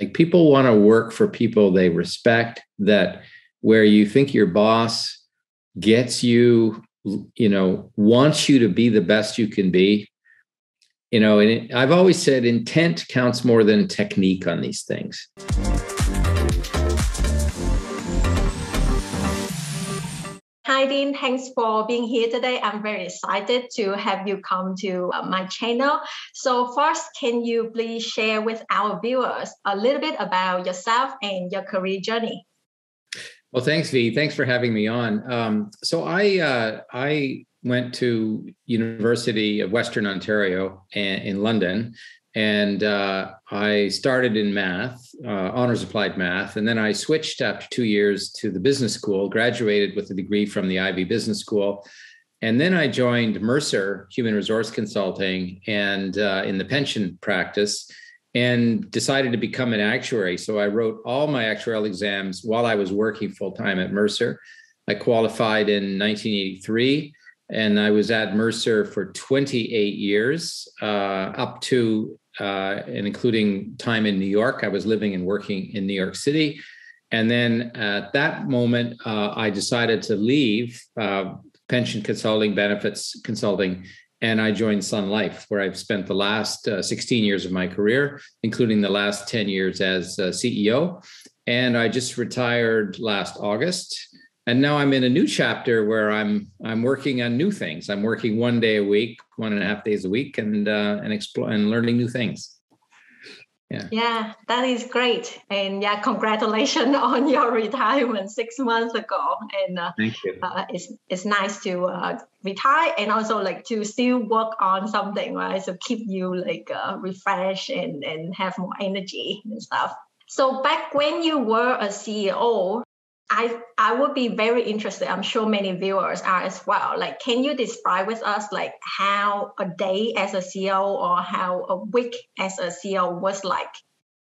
Like people want to work for people they respect, that where you think your boss gets you, wants you to be the best you can be. And I've always said intent counts more than technique on these things. Hi, Dean. Thanks for being here today. I'm very excited to have you come to my channel. So first, can you please share with our viewers a little bit about yourself and your career journey? Well, thanks, V. Thanks for having me on. So I went to University of Western Ontario in London, and I started in math, honors applied math, and then I switched after 2 years to the business school, graduated with a degree from the Ivy Business School, and then I joined Mercer Human Resource Consulting and in the pension practice, and decided to become an actuary. So I wrote all my actuarial exams while I was working full-time at Mercer. I qualified in 1983, and I was at Mercer for 28 years, up to and including time in New York. I was living and working in New York City. And then at that moment, I decided to leave pension consulting, benefits consulting, and I joined Sun Life, where I've spent the last 16 years of my career, including the last 10 years as CEO. And I just retired last August. And now I'm in a new chapter where I'm working on new things. I'm working 1 day a week, 1.5 days a week, and learning new things. Yeah, that is great. And yeah, congratulations on your retirement 6 months ago. And thank you. It's nice to retire and also like to still work on something, right? So keep you like refreshed and have more energy and stuff. So back when you were a CEO, I would be very interested. I'm sure many viewers are as well. Like, can you describe with us like how a day as a CEO or how a week as a CEO was like?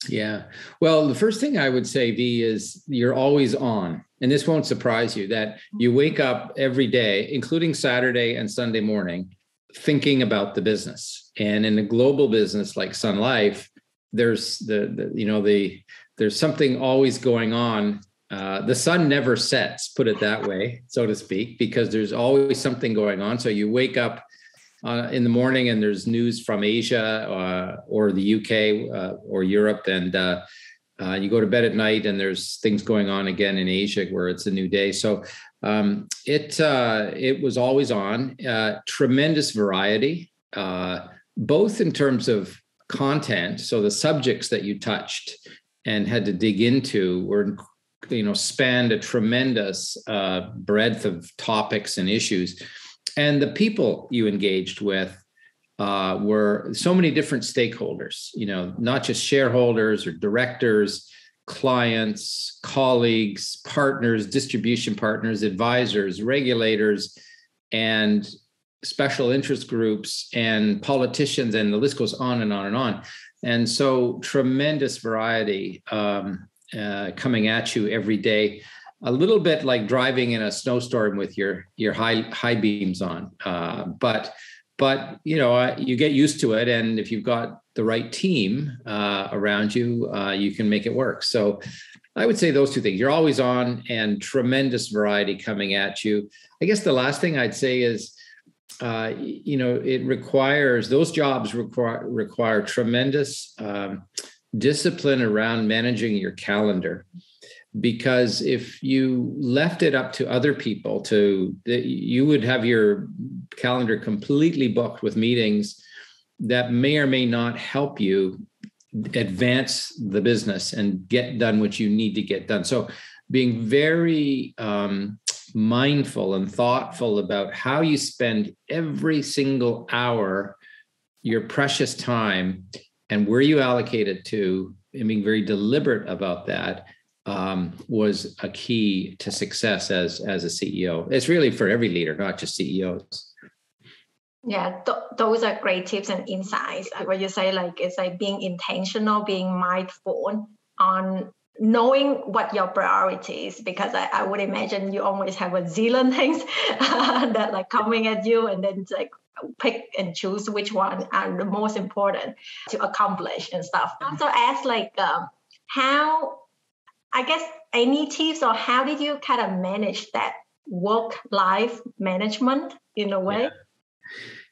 Yeah. Well, the first thing I would say, V, is you're always on. And this won't surprise you, that you wake up every day, including Saturday and Sunday morning, thinking about the business. And in a global business like Sun Life, there's there's something always going on. The sun never sets, put it that way, so to speak, because there's always something going on. So you wake up in the morning and there's news from Asia or the UK or Europe, and you go to bed at night and there's things going on again in Asia where it's a new day. So it was always on. Tremendous variety, both in terms of content. So the subjects that you touched and had to dig into were spanned a tremendous breadth of topics and issues. And the people you engaged with were so many different stakeholders, not just shareholders or directors, clients, colleagues, partners, distribution partners, advisors, regulators, and special interest groups and politicians, and the list goes on and on and on. And so tremendous variety coming at you every day, a little bit like driving in a snowstorm with your high beams on. But you get used to it, and if you've got the right team around you, you can make it work. So I would say those two things: you're always on, and tremendous variety coming at you. I guess the last thing I'd say is, those jobs require tremendous discipline around managing your calendar, because if you left it up to other people you would have your calendar completely booked with meetings that may or may not help you advance the business and get done what you need to get done. So being very mindful and thoughtful about how you spend every single hour, your precious time, and where you allocate it to, and being very deliberate about that was a key to success as a CEO. It's really for every leader, not just CEOs. Yeah, those are great tips and insights. What you say, like, it's like being intentional, being mindful on knowing what your priorities, because I would imagine you always have a zillion things that like coming at you, and then like pick and choose which one are the most important to accomplish and stuff. Also ask like, how, I guess, any tips or how did you kind of manage that work-life management in a way? Yeah.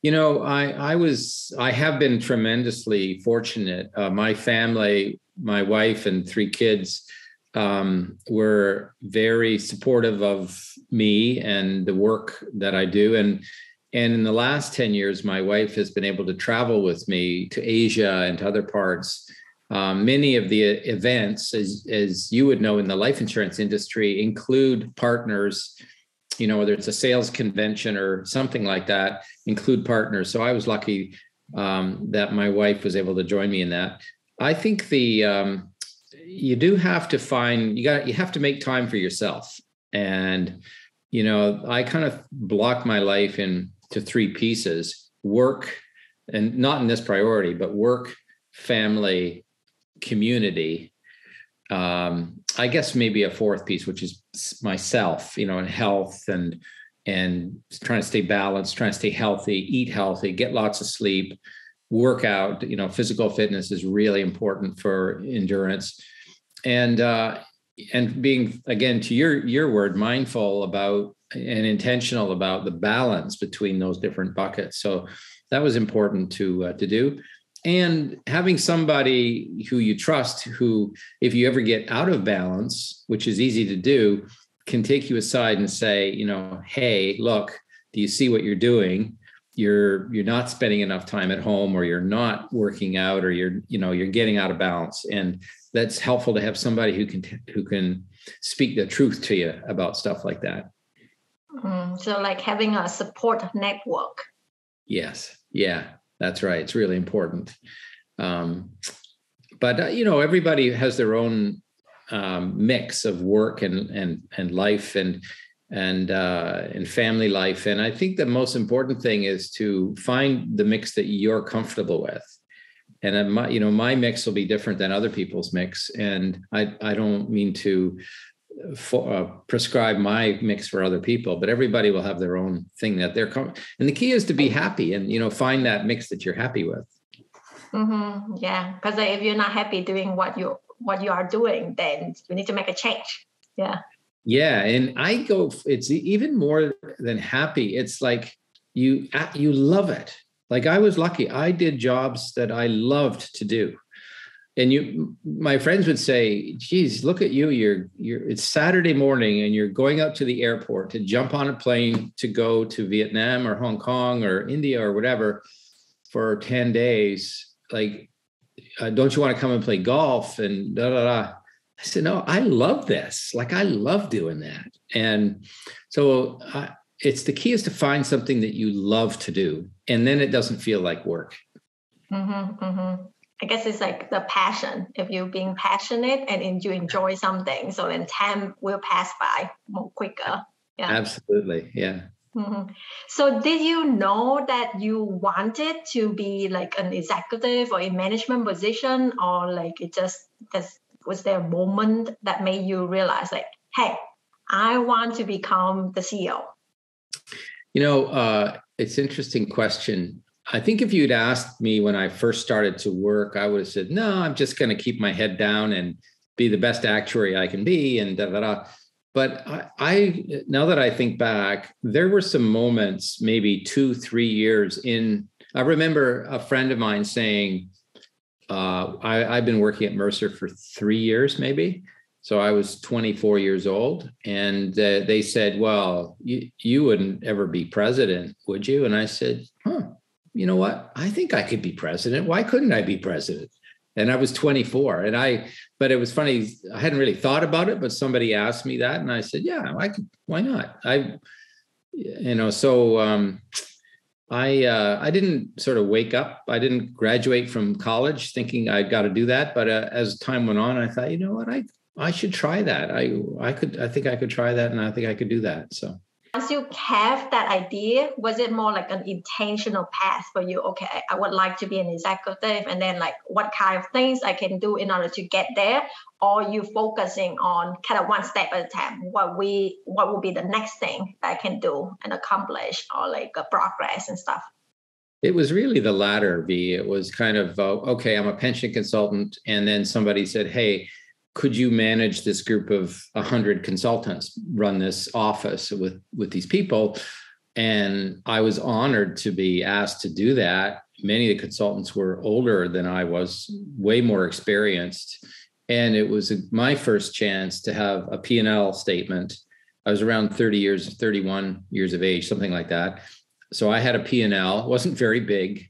You know, I have been tremendously fortunate. My family, my wife and three kids, were very supportive of me and the work that I do. And in the last 10 years, my wife has been able to travel with me to Asia and to other parts. Many of the events, as you would know in the life insurance industry, include partners, you know, whether it's a sales convention or something like that, include partners. So I was lucky that my wife was able to join me in that. I think you do have to find, you have to make time for yourself. And, you know, I kind of block my life into three pieces: work, and not in this priority, but work, family, community. I guess maybe a fourth piece, which is myself, you know, and health and trying to stay balanced, trying to stay healthy, eat healthy, get lots of sleep, work out. You know, physical fitness is really important for endurance. And being, again, to your word, mindful about and intentional about the balance between those different buckets. So that was important to do. And having somebody who you trust, who, if you ever get out of balance, which is easy to do, can take you aside and say, you know, hey, look, do you see what you're doing? You're not spending enough time at home, or you're not working out, or you're getting out of balance. And that's helpful to have somebody who can speak the truth to you about stuff like that. So like having a support network. Yes. Yeah. That's right. It's really important. But you know, everybody has their own mix of work and life and family life. And I think the most important thing is to find the mix that you're comfortable with. And my mix will be different than other people's mix. And I don't mean to prescribe my mix for other people, but everybody will have their own thing that they're and the key is to be happy and, you know, find that mix that you're happy with. Mm-hmm. Yeah, because if you're not happy doing what you are doing, then you need to make a change. Yeah. Yeah, and it's even more than happy. It's like you love it. Like I was lucky. I did jobs that I loved to do. And my friends would say, geez, look at you. It's Saturday morning and you're going out to the airport to jump on a plane to go to Vietnam or Hong Kong or India or whatever for 10 days. Like, don't you want to come and play golf and da, da, da. I said, no, I love this. Like, I love doing that. And so it's the key is to find something that you love to do. And then it doesn't feel like work. Mm-hmm, mm-hmm. I guess it's like the passion. If you're being passionate and you enjoy something, so then time will pass by more quicker. Yeah. Absolutely. Yeah. Mm-hmm. So did you know that you wanted to be like an executive or a management position, or like was there a moment that made you realize like, hey, I want to become the CEO? You know, it's an interesting question. I think if you'd asked me when I first started to work, I would have said, no, I'm just going to keep my head down and be the best actuary I can be and da, da, da. But I now that I think back, there were some moments, maybe 2-3 years in. I remember a friend of mine saying, I've been working at Mercer for 3 years, maybe. So I was 24 years old. And they said, well, you wouldn't ever be president, would you? And I said, you know what? I think I could be president. Why couldn't I be president? And I was 24. But it was funny. I hadn't really thought about it, but somebody asked me that. And I said, yeah, I could. Why not? I didn't sort of wake up. I didn't graduate from college thinking I got to do that. But as time went on, I thought, you know what? I should try that. I think I could try that. And I think I could do that. So. Once you have that idea, was it more like an intentional path for you? Okay, I would like to be an executive, and then like what kind of things I can do in order to get there? Or you focusing on kind of one step at a time? What will be the next thing that I can do and accomplish, or like a progress and stuff? It was really the latter, V. It was kind of, okay, I'm a pension consultant. And then somebody said, hey, could you manage this group of 100 consultants, run this office with these people? And I was honored to be asked to do that. Many of the consultants were older than I was, way more experienced. And it was my first chance to have a P&L statement. I was around 31 years of age, something like that. So I had a P&L. It wasn't very big,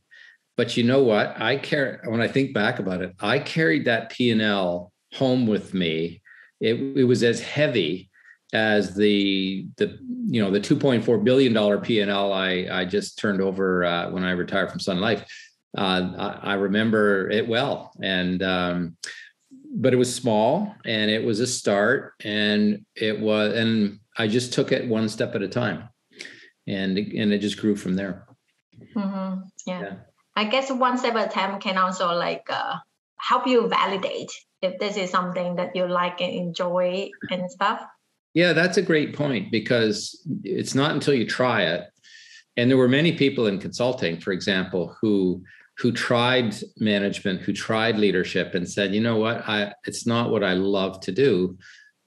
but you know what? When I think back about it, I carried that P&L home with me. It was as heavy as the $2.4 billion P&L I just turned over when I retired from Sun Life. I remember it well, but it was small, and it was a start, and I just took it one step at a time, and it just grew from there. Mm-hmm. Yeah, I guess one step at a time can also help you validate if this is something that you like and enjoy and stuff. Yeah, that's a great point, because it's not until you try it. And there were many people in consulting, for example, who tried management, who tried leadership, and said, you know what, it's not what I love to do.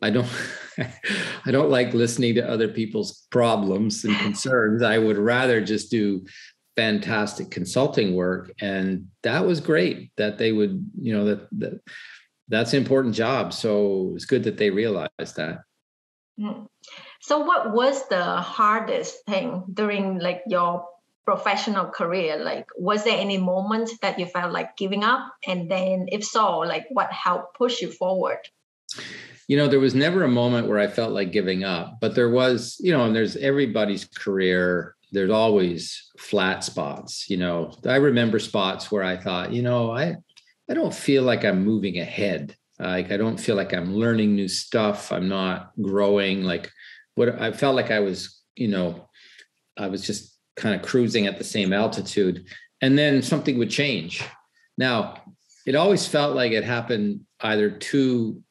I don't like listening to other people's problems and concerns. I would rather just do fantastic consulting work. And that was great that they would, that's an important job. So it's good that they realized that. So what was the hardest thing during your professional career? Was there any moment that you felt like giving up? And then if so, what helped push you forward? There was never a moment where I felt like giving up, but there was, and there's everybody's career, there's always flat spots. I remember spots where I thought, I don't feel like I'm moving ahead. I don't feel like I'm learning new stuff. I'm not growing. What I felt like I was just kind of cruising at the same altitude, and then something would change. Now, it always felt like it happened either too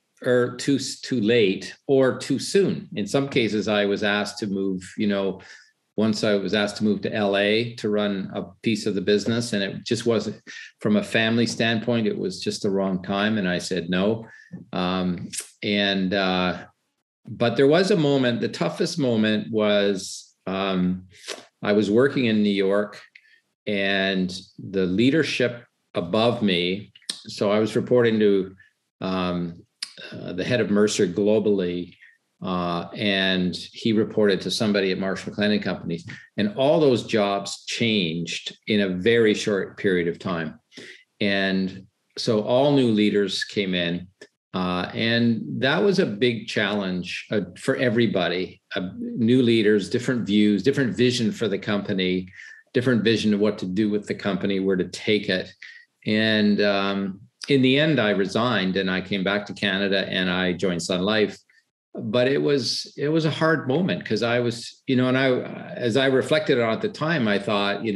late or too soon. In some cases, I was asked to move, once I was asked to move to LA to run a piece of the business, and it just wasn't, from a family standpoint, it was just the wrong time. And I said no. But there was a moment, the toughest moment was, I was working in New York, and the leadership above me, so I was reporting to the head of Mercer globally, and he reported to somebody at Marsh McLennan Companies, and all those jobs changed in a very short period of time. And so all new leaders came in, and that was a big challenge for everybody. New leaders, different views, different vision for the company, different vision of what to do with the company, where to take it. And in the end, I resigned, and I came back to Canada, and I joined Sun Life. But it was a hard moment, because I was, as I reflected on it at the time, I thought,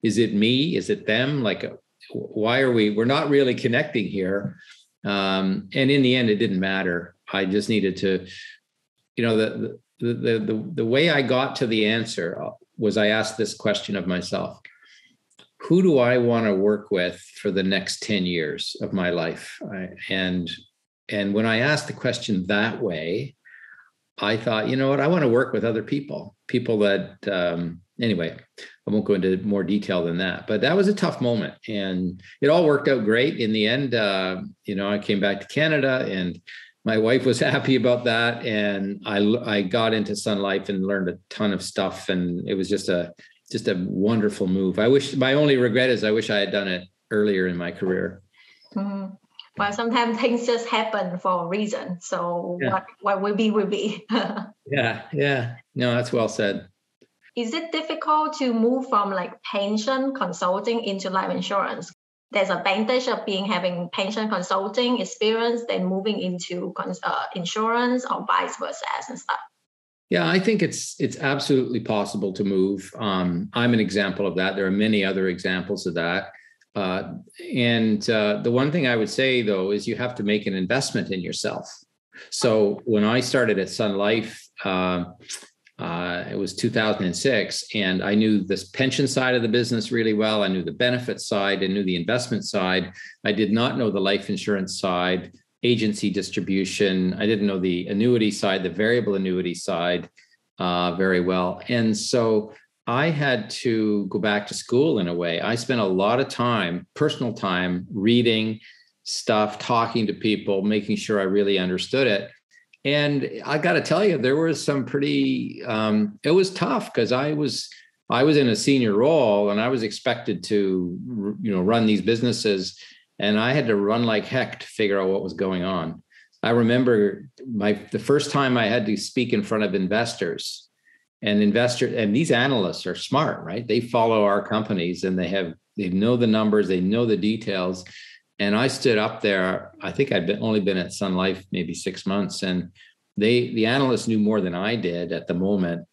is it me? Is it them? We're not really connecting here. And in the end, it didn't matter. I just needed to, the way I got to the answer was I asked this question of myself: who do I want to work with for the next 10 years of my life? And when I asked the question that way, I thought, you know what, I want to work with other people that, anyway, I won't go into more detail than that, but that was a tough moment, and it all worked out great. In the end, I came back to Canada, and my wife was happy about that. And I got into Sun Life and learned a ton of stuff. And it was just a wonderful move. My only regret is I wish I had done it earlier in my career. Mm-hmm. Well, sometimes things just happen for a reason. So yeah. What will be, will be. Yeah. No, that's well said. Is it difficult to move from pension consulting into life insurance? There's advantage of having pension consulting experience than moving into insurance, or vice versa and stuff. Yeah, I think it's absolutely possible to move. I'm an example of that. There are many other examples of that. And the one thing I would say, though, is you have to make an investment in yourself. So when I started at Sun Life, it was 2006, and I knew this pension side of the business really well. I knew the benefits side, I knew the investment side. I did not know the life insurance side. agency distribution. I didn't know the annuity side, the variable annuity side very well. And so I had to go back to school in a way. I spent a lot of time, personal time, reading stuff, talking to people, making sure I really understood it. And I got to tell you, there was some pretty, it was tough because I was in a senior role and I was expected to, run these businesses, and I had to run like heck to figure out what was going on. I remember the first time I had to speak in front of investors, and these analysts are smart, right? They follow our companies and they know the numbers, they know the details. And I stood up there. I think I'd only been at Sun Life maybe 6 months, and the analysts knew more than I did at that moment.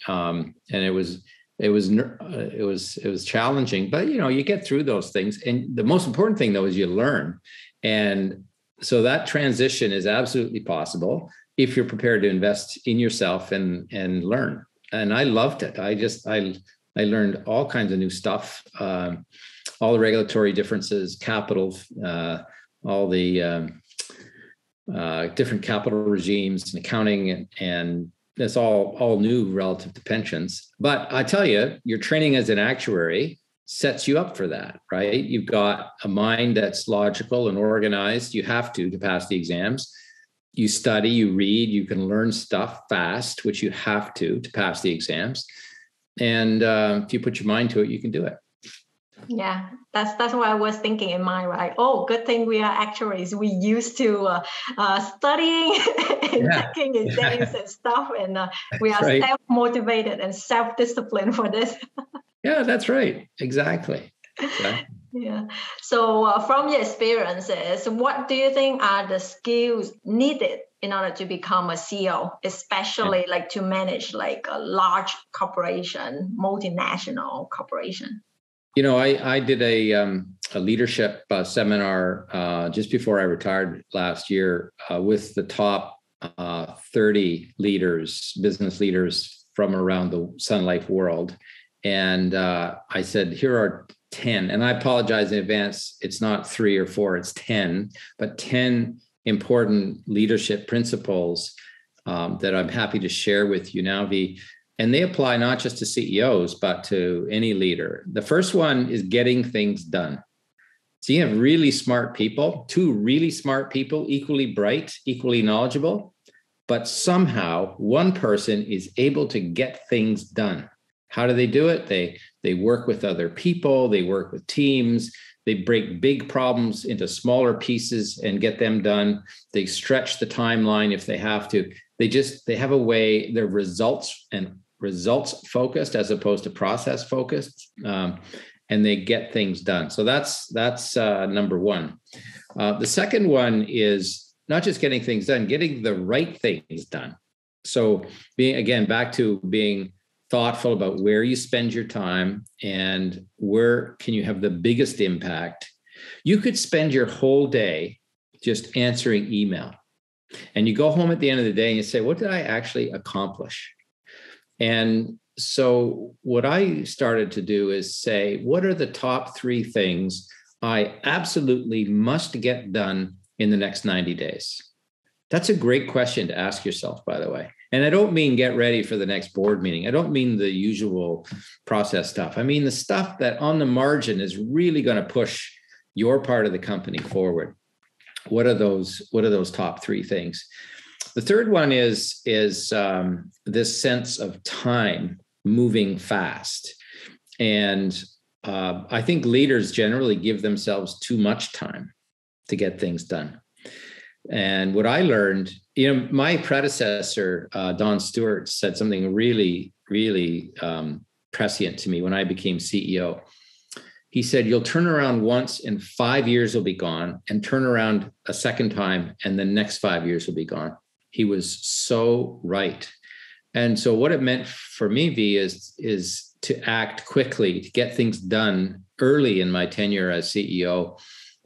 And it was challenging, but you get through those things. And the most important thing though is you learn. And so that transition is absolutely possible if you're prepared to invest in yourself and learn. And I loved it. I learned all kinds of new stuff. All the regulatory differences, capital, all the different capital regimes and accounting, and that's all new relative to pensions. But I tell you, your training as an actuary sets you up for that, right? You've got a mind that's logical and organized. You have to pass the exams. You study, you read, you can learn stuff fast, which you have to pass the exams. And if you put your mind to it, you can do it. Yeah, that's what I was thinking in mind, right? Oh, good thing we are actuaries. We used to studying and taking exams and stuff, and we are self-motivated and self-disciplined for this. Yeah, that's right. Exactly. Yeah. So from your experiences, what do you think are the skills needed in order to become a CEO, especially like to manage like a large corporation, multinational corporation? I did a leadership seminar just before I retired last year with the top 30 business leaders from around the Sun Life world. And I said, here are 10, and I apologize in advance. It's not 3 or 4, it's 10, but 10 important leadership principles that I'm happy to share with you now, V. And they apply not just to CEOs, but to any leader. The first one is getting things done. So you have really smart people, 2 really smart people, equally bright, equally knowledgeable, but somehow one person is able to get things done. How do they do it? They work with other people, they work with teams, they break big problems into smaller pieces and get them done. They stretch the timeline if they have to. They have a way, they're results focused as opposed to process focused, and they get things done. So that's number one. The second one is not just getting things done, getting the right things done. So back to being thoughtful about where you spend your time and where can you have the biggest impact. You could spend your whole day just answering email, and you go home at the end of the day and you say, what did I actually accomplish? And so what I started to do is say, what are the top 3 things I absolutely must get done in the next 90 days? That's a great question to ask yourself, by the way. And I don't mean get ready for the next board meeting. I don't mean the usual process stuff. I mean the stuff that on the margin is really going to push your part of the company forward. What are those top 3 things? The third one is this sense of time moving fast. And I think leaders generally give themselves too much time to get things done. And what I learned, my predecessor, Don Stewart, said something really, really prescient to me when I became CEO. He said, you'll turn around once and 5 years will be gone, and turn around a second time and the next 5 years will be gone. He was so right. And so what it meant for me, V, is to act quickly, to get things done early in my tenure as CEO,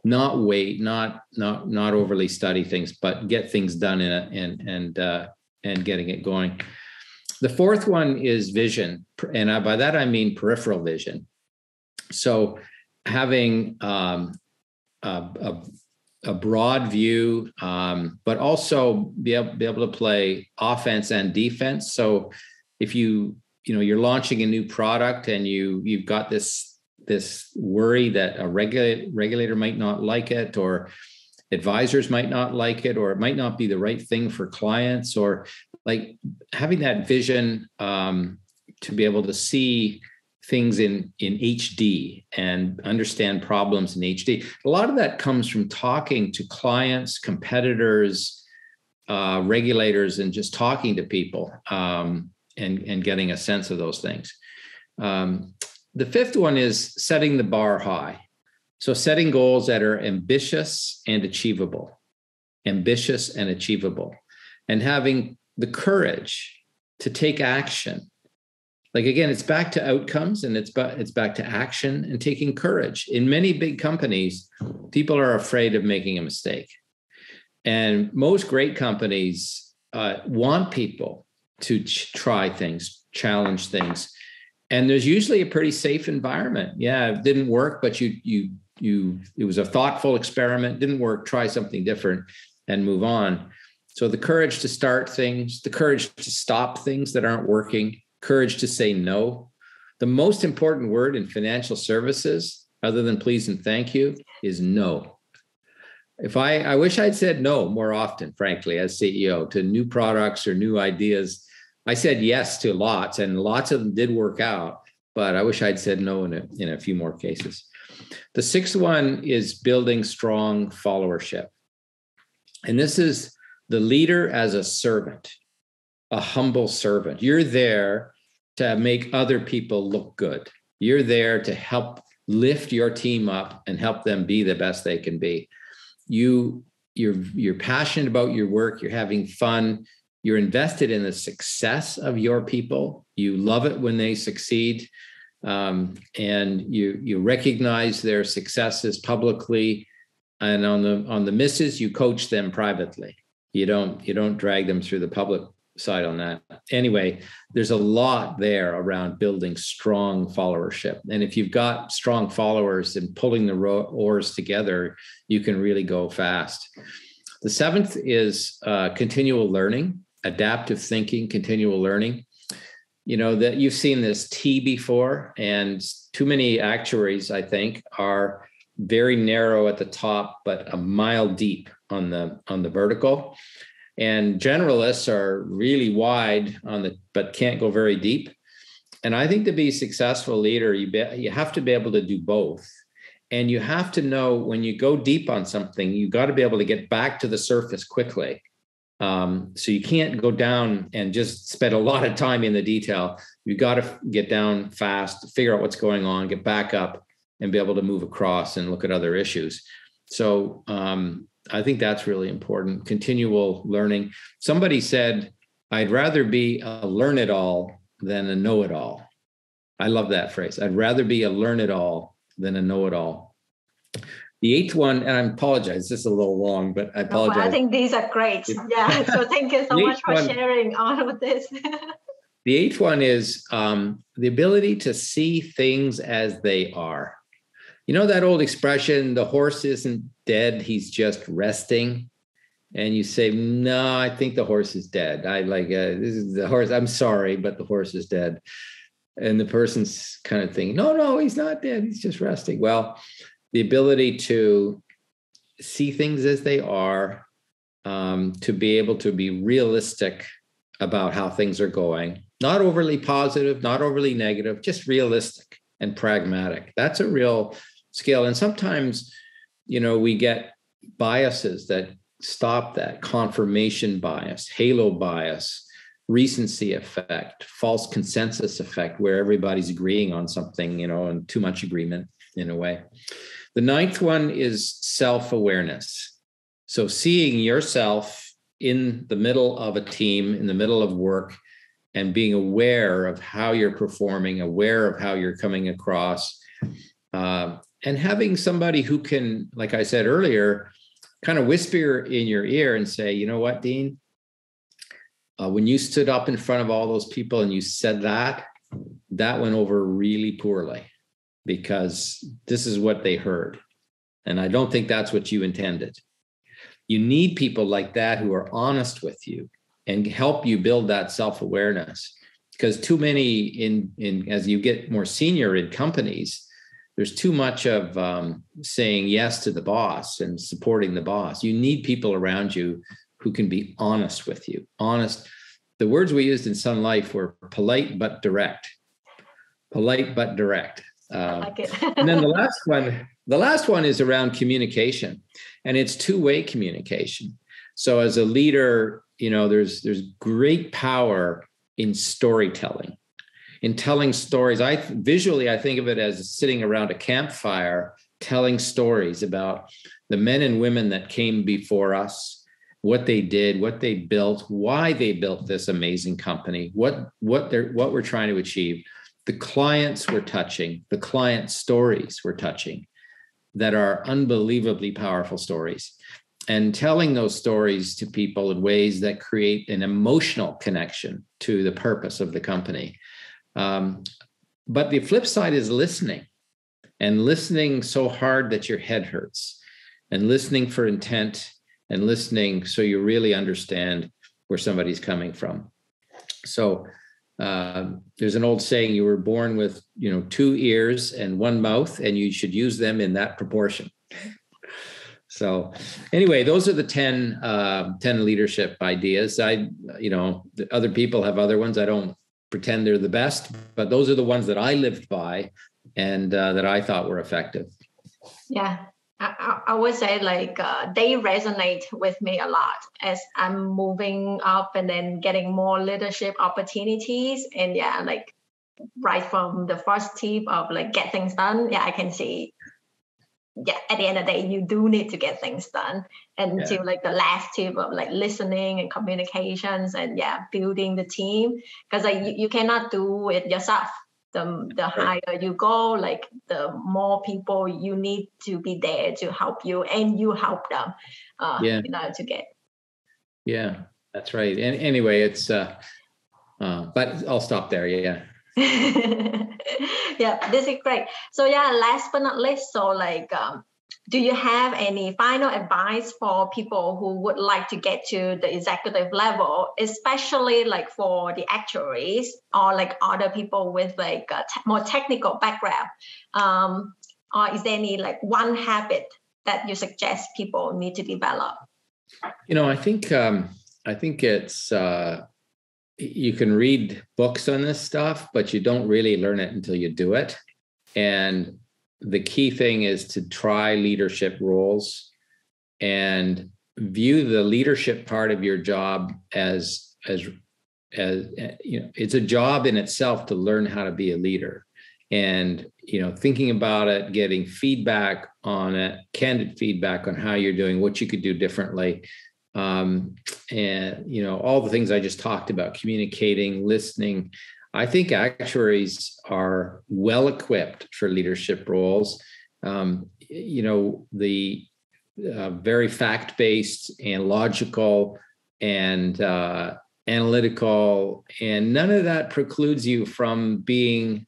not wait, not overly study things, but get things done and getting it going. The fourth one is vision. And by that, I mean peripheral vision. So having a a broad view, but also be able to play offense and defense. So if you're launching a new product and you've got this worry that a regulator might not like it, or advisors might not like it, or it might not be the right thing for clients, or like having that vision to be able to see things in HD and understand problems in HD. A lot of that comes from talking to clients, competitors, regulators, and just talking to people and getting a sense of those things. The fifth one is setting the bar high. So setting goals that are ambitious and achievable, and having the courage to take action. Like, again, it's back to outcomes, and it's back to action and taking courage. In many big companies, people are afraid of making a mistake. And most great companies want people to try things, challenge things. And there's usually a pretty safe environment. Yeah, it didn't work, but it was a thoughtful experiment. Didn't work, try something different and move on. So the courage to start things, the courage to stop things that aren't working, courage to say no. The most important word in financial services, other than please and thank you, is no. I wish I'd said no more often, frankly, as CEO, to new products or new ideas. I said yes to lots, and lots of them did work out, but I wish I'd said no in a few more cases. The sixth one is building strong followership. And this is the leader as a servant, a humble servant. You're there to make other people look good. You're there to help lift your team up and help them be the best they can be. You're passionate about your work. You're having fun. You're invested in the success of your people. You love it when they succeed. And you recognize their successes publicly. And on the misses, you coach them privately. You don't drag them through the public side on that. Anyway, there's a lot there around building strong followership. And if you've got strong followers and pulling the oars together, you can really go fast. The seventh is continual learning, adaptive thinking, continual learning. That you've seen this T before, and too many actuaries, I think, are very narrow at the top, but a mile deep on the vertical. And generalists are really wide but can't go very deep. And I think to be a successful leader, you have to be able to do both. And you have to know when you go deep on something, you got to be able to get back to the surface quickly. So you can't go down and just spend a lot of time in the detail. You got to get down fast, figure out what's going on, get back up, and be able to move across and look at other issues. So I think that's really important. Continual learning. Somebody said, I'd rather be a learn-it-all than a know-it-all. I love that phrase. I'd rather be a learn-it-all than a know-it-all. The eighth one, and I apologize, this is a little long, but I apologize. No, I think these are great. Yeah, so thank you so much for sharing all of this. The eighth one is the ability to see things as they are. You know that old expression, the horse isn't dead, he's just resting. And you say, no, I think the horse is dead. This is the horse. I'm sorry, but the horse is dead. And the person's kind of thinking, no, he's not dead. He's just resting. Well, the ability to see things as they are, to be able to be realistic about how things are going, not overly positive, not overly negative, just realistic and pragmatic. That's a real skill. And sometimes, we get biases that stop that: confirmation bias, halo bias, recency effect, false consensus effect, where everybody's agreeing on something, and too much agreement in a way. The ninth one is self-awareness. So seeing yourself in the middle of a team, in the middle of work, and being aware of how you're performing, aware of how you're coming across, and having somebody who can, like I said earlier, kind of whisper in your ear and say, you know what, Dean, when you stood up in front of all those people and you said that went over really poorly, because this is what they heard. And I don't think that's what you intended. You need people like that who are honest with you and help you build that self-awareness. Because too many in as you get more senior in companies, there's too much of saying yes to the boss and supporting the boss. You need people around you who can be honest with you. Honest. The words we used in Sun Life were polite but direct. Polite but direct. I like it. And then the last one is around communication, and it's two-way communication. So as a leader, there's great power in storytelling, in telling stories. I think of it as sitting around a campfire, telling stories about the men and women that came before us, what they did, what they built, why they built this amazing company, what we're trying to achieve. The clients we're touching, the client stories we're touching that are unbelievably powerful stories, and telling those stories to people in ways that create an emotional connection to the purpose of the company. But the flip side is listening, and listening so hard that your head hurts, and listening for intent, and listening so you really understand where somebody's coming from. So there's an old saying, you were born with, 2 ears and 1 mouth, and you should use them in that proportion. So anyway, those are the 10 leadership ideas. Other people have other ones. I don't pretend they're the best, but those are the ones that I lived by and that I thought were effective. Yeah. I would say they resonate with me a lot as I'm moving up and then getting more leadership opportunities. And right from the first tip of get things done. Yeah, I can see. Yeah, at the end of the day, you do need to get things done. And to the last tip of listening and communications and building the team, because you cannot do it yourself. The higher you go, the more people you need to be there to help you, and you help them to get. Yeah, that's right. And anyway, it's but I'll stop there. Yeah. Yeah, this is great. So last but not least, do you have any final advice for people who would like to get to the executive level, especially for the actuaries or other people with a more technical background? Or is there any one habit that you suggest people need to develop? I think it's you can read books on this stuff, but you don't really learn it until you do it. And the key thing is to try leadership roles and view the leadership part of your job as it's a job in itself to learn how to be a leader. And thinking about it, getting feedback on it, candid feedback on how you're doing, what you could do differently. And all the things I just talked about, communicating, listening. I think actuaries are well equipped for leadership roles. The very fact-based and logical and analytical, and none of that precludes you from being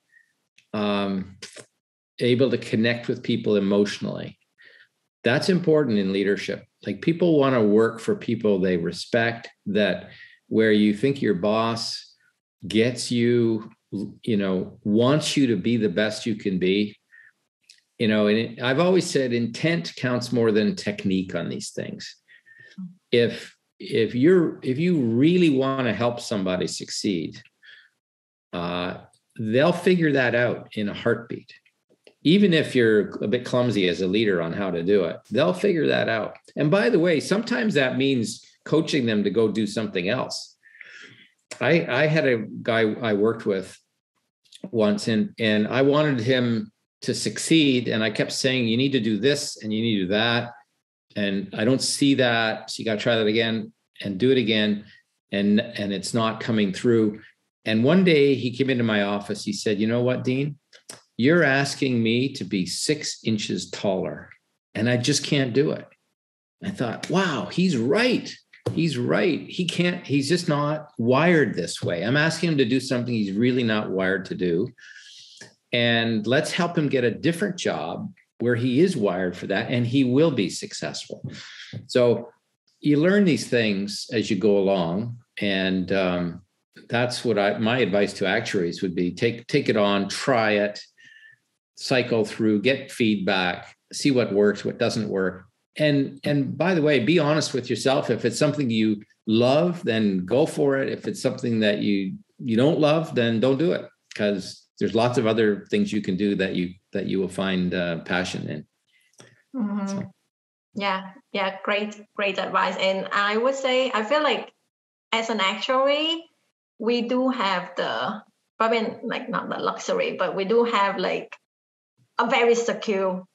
able to connect with people emotionally. That's important in leadership. People want to work for people they respect, that where you think your boss gets you, wants you to be the best you can be. And I've always said intent counts more than technique on these things. If you really want to help somebody succeed, they'll figure that out in a heartbeat. Even if you're a bit clumsy as a leader on how to do it, they'll figure that out. And by the way, sometimes that means coaching them to go do something else. I had a guy I worked with once, and I wanted him to succeed. And I kept saying, you need to do this and you need to do that. And I don't see that. So you got to try that again and do it again. And it's not coming through. And one day he came into my office. He said, you know what, Dean? You're asking me to be 6 inches taller, and I just can't do it. I thought, wow, he's right. He's right. He's just not wired this way. I'm asking him to do something he's really not wired to do. And let's help him get a different job where he is wired for that, and he will be successful. So you learn these things as you go along, and that's what my advice to actuaries would be: take it on, try it, cycle through, get feedback, see what works, what doesn't work. And by the way, be honest with yourself. If it's something you love, then go for it. If it's something that you don't love, then don't do it, because there's lots of other things you can do that you will find passion in. Mm-hmm. So. Yeah, great advice. And I would say, I feel like as an actuary, we do have probably like not the luxury, but we do have like a very secure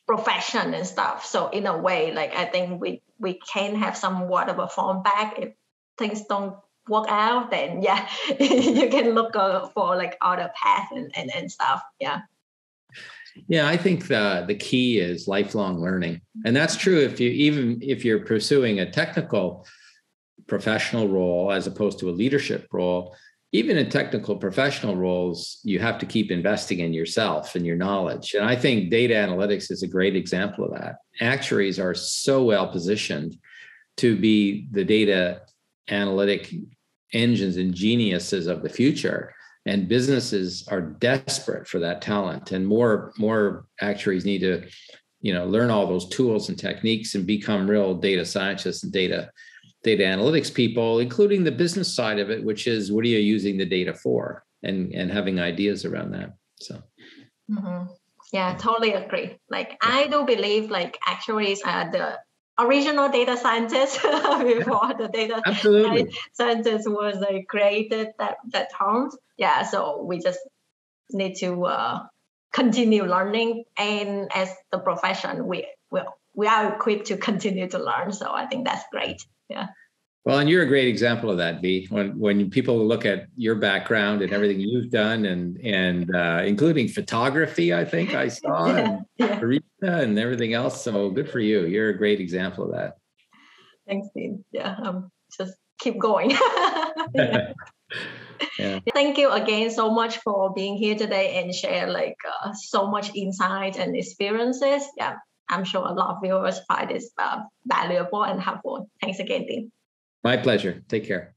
profession and stuff. So in a way, like I think we can have somewhat of a fallback if things don't work out. Then yeah, you can look for like other paths and stuff. Yeah. Yeah, I think the key is lifelong learning, and that's true if you're pursuing a technical professional role as opposed to a leadership role. Even in technical professional roles, you have to keep investing in yourself and your knowledge. And I think data analytics is a great example of that. Actuaries are so well positioned to be the data analytic engines and geniuses of the future. And businesses are desperate for that talent. And more actuaries need to, learn all those tools and techniques and become real data scientists and data analytics people, including the business side of it, which is what are you using the data for, and having ideas around that. So, yeah, totally agree. Like I do believe like actuaries are the original data scientists before the data scientist was like created that term. Yeah, so we just need to continue learning, and as the profession, we are equipped to continue to learn. So I think that's great. Yeah. Well, and you're a great example of that, V. When people look at your background and everything you've done, and including photography, I think I saw, and and everything else. So good for you. You're a great example of that. Thanks, Dean. Yeah, just keep going. Yeah. Thank you again so much for being here today and share like so much insight and experiences. Yeah, I'm sure a lot of viewers find this valuable and helpful. Thanks again, Dean. My pleasure. Take care.